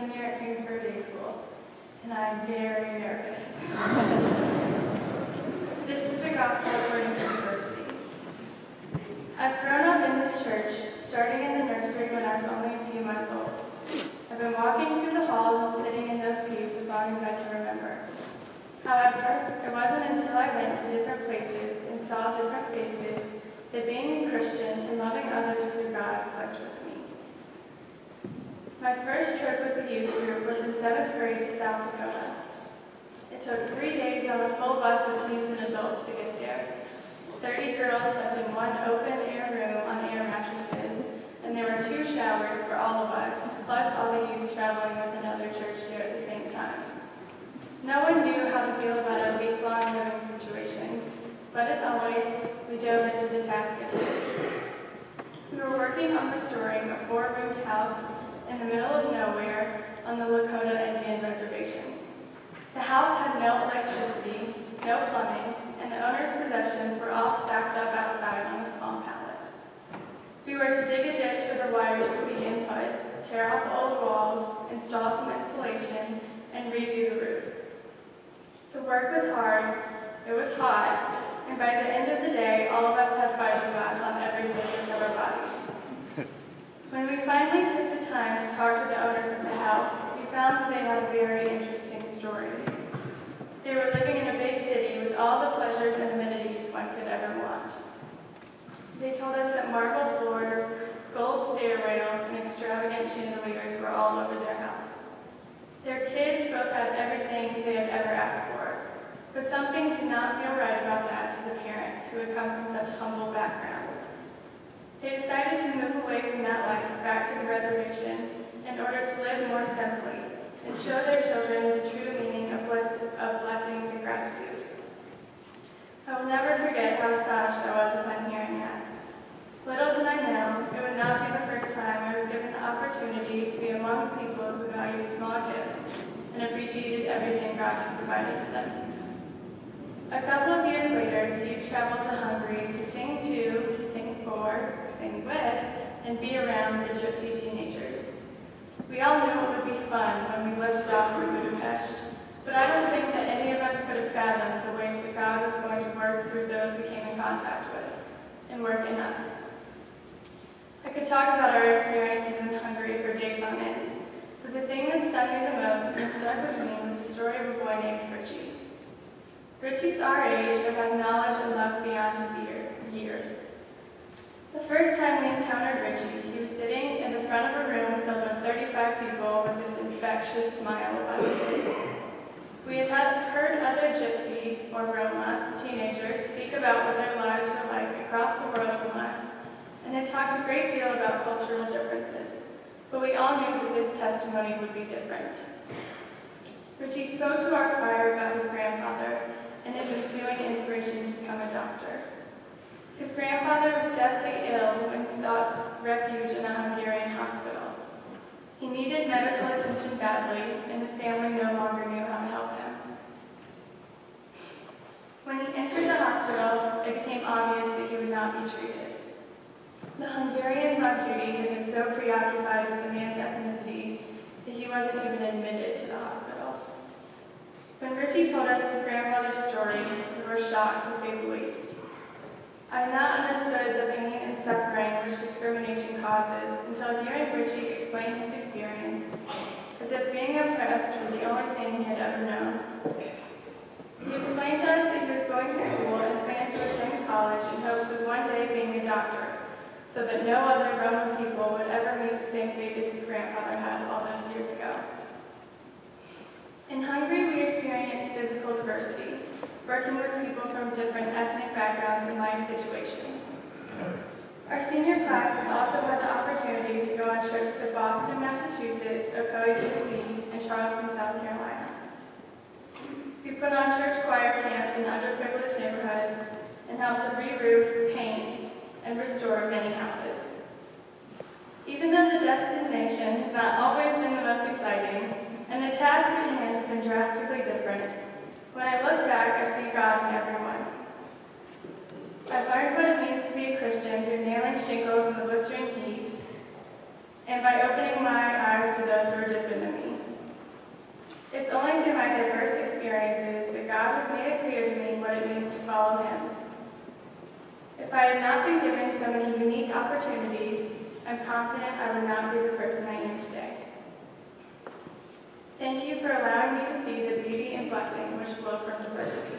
senior at Greensboro Day School, and I am very nervous. This is the gospel according to diversity. I've grown up in this church, starting in the nursery when I was only a few months old. I've been walking through the halls and sitting in those pews as long as I can remember. However, it wasn't until I went to different places and saw different faces that being a Christian and loving others through God clicked with me. My first trip with the youth group was in 7th grade to South Dakota. It took 3 days on a full bus of teens and adults to get there. 30 girls slept in one open-air room on air mattresses, and there were 2 showers for all of us, plus all the youth traveling with another church there at the same time. No one knew how to feel about our week-long living situation, but as always, we dove into the task at hand. We were working on restoring a 4-roomed house in the middle of nowhere on the Lakota Indian Reservation. The house had no electricity, no plumbing, and the owner's possessions were all stacked up outside on a small pallet. We were to dig a ditch for the wires to be input, tear out the old walls, install some insulation, and redo the roof. The work was hard, it was hot, and by the end of the day, all of us had fiberglass on every surface of our bodies. When we finally took the time to talk to the owners of the house, we found that they had a very interesting story. They were living in a big city with all the pleasures and amenities one could ever want. They told us that marble floors, gold stair rails, and extravagant chandeliers were all over their house. Their kids both had everything they had ever asked for, but something did not feel right about that to the parents who had come from such humble backgrounds. They decided to move away from that life back to the reservation in order to live more simply and show their children the true meaning of blessings and gratitude. I will never forget how astonished I was upon hearing that. Little did I know, it would not be the first time I was given the opportunity to be among people who valued small gifts and appreciated everything God had provided for them. A couple of years later, the youth traveled to Hungary to sing to, sing for, sing with, and be around the gypsy teenagers. We all knew it would be fun when we lifted off for Budapest, but I don't think that any of us could have fathomed the ways that God was going to work through those we came in contact with and work in us. I could talk about our experiences in Hungary for days on end, but the thing that stuck me the most and stuck with me was the story of a boy named Richie. Richie's our age, but has knowledge and love beyond his years. The first time we encountered Richie, he was sitting in the front of a room filled with 35 people with this infectious smile about his face. We had heard other gypsy, or Roma, teenagers speak about what their lives were like across the world from us, and had talked a great deal about cultural differences, but we all knew that this testimony would be different. Richie spoke to our choir about his grandfather and his ensuing inspiration to become a doctor. His grandfather was deathly ill when he sought refuge in a Hungarian hospital. He needed medical attention badly, and his family no longer knew how to help him. When he entered the hospital, it became obvious that he would not be treated. The Hungarians on duty had been so preoccupied with the man's ethnicity that he wasn't even admitted to the hospital. When Richie told us his grandfather's story, we were shocked to say the least. I had not understood the pain and suffering which discrimination causes until hearing Richie explain his experience, as if being oppressed were the only thing he had ever known. He explained to us that he was going to school and planned to attend college in hopes of one day being a doctor, so that no other Roman people would ever meet the same fate as his grandfather had all those years ago. In Hungary, we experienced physical diversity, working with people from different ethnic backgrounds and life situations. Our senior class has also had the opportunity to go on trips to Boston, Massachusetts, Ocoee, Tennessee, and Charleston, South Carolina. We put on church choir camps in underprivileged neighborhoods and helped to re-roof, paint, and restore many houses. Even though the destination has not always been the most exciting, and the tasks at hand have been drastically different, when I look back, I see God in everyone. I've learned what it means to be a Christian through nailing shingles in the blistering heat, and by opening my eyes to those who are different than me. only through my diverse experiences that God has made it clear to me what it means to follow him. If I had not been given so many unique opportunities, I'm confident I would not be the person I am today. Thank you for allowing me to see the beauty and blessing which flow from diversity.